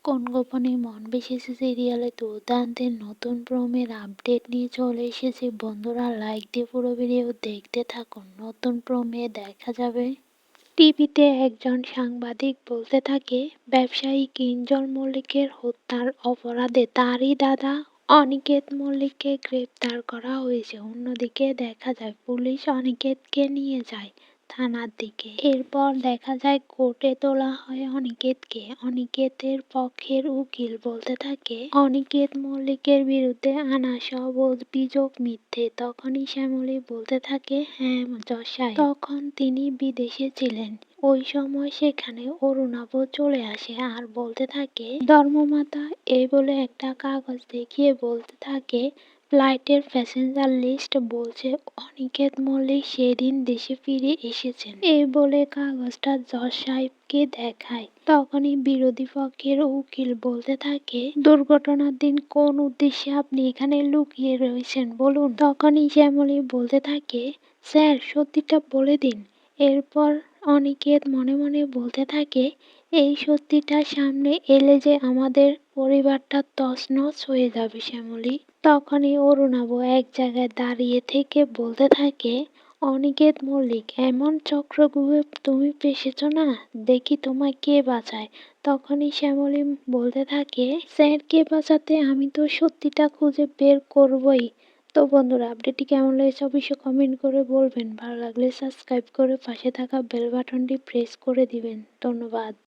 কোন গোপনে মন বেশিছে সিরিয়ালে দুর্দান্তের নতুন প্রোমের আপডেট নিয়ে চলে এসেছে বন্ধুরা, লাইক দিয়ে পুরো ভিডিও দেখতে থাকুন। নতুন প্রোমে দেখা যাবে টিভিতে একজন সাংবাদিক বলতে থাকে ব্যবসায়ী কিঞ্জল মল্লিকের হত্যার অপরাধে তারই দাদা অনিকেত মল্লিককে গ্রেপ্তার করা হয়েছে। অন্যদিকে দেখা যায় পুলিশ অনিকেতকে নিয়ে যায় থানার দিকে। এরপর দেখা যায় কোর্টে তোলা হয় অনিকেতকে। অনিকেতের পক্ষের উকিল বলতে থাকে অনিকেত মল্লিকের বিরুদ্ধে আনা সব অভিযোগ মিথ্যে। তখনই শ্যামলী বলতে থাকে হ্যাঁ জজ সাহেব, তখন তিনি বিদেশে ছিলেন। ওই সময় সেখানে অরুণাভ চলে আসে আর বলতে থাকে ধর্মমাতা, এই বলে একটা কাগজ দেখিয়ে বলতে থাকে ফ্লাইটের প্যাসেঞ্জার লিস্ট বলছে অনিকেত মল্লিক সেদিন দেশে ফিরে এসেছেন। এই বলে কাগজটা জজ সাহেবকে দেখায়। তখনই বিরোধী পক্ষের উকিল বলতে থাকে দুর্ঘটনার দিন কোন উদ্দেশ্যে আপনি এখানে লুকিয়ে রয়েছেন বলুন। তখনই শ্যামলী বলতে থাকে স্যার সত্যিটা বলে দিন। এরপর অনিকেত মনে মনে বলতে থাকে এই সত্যিটা সামনে এলে যে আমাদের পরিবারটা তছনছ হয়ে যাবে শ্যামলী। তখনই অরুণাভ এক জায়গায় দাঁড়িয়ে থেকে বলতে থাকে অনিকেত মল্লিক, এমন চক্রব্যূহে তুমি ফেসেছ না, দেখি তোমায় কে বাঁচায়। তখনই শ্যামলী বলতে থাকে স্যারকে বাঁচাতে আমি তো সত্যিটা খুঁজে বের করবই। তো বন্ধুরা, আপডেটটি কেমন লেগেছে অবশ্যই কমেন্ট করে বলবেন। ভালো লাগলে সাবস্ক্রাইব করে পাশে থাকা বেল বাটনটি প্রেস করে দিবেন। ধন্যবাদ।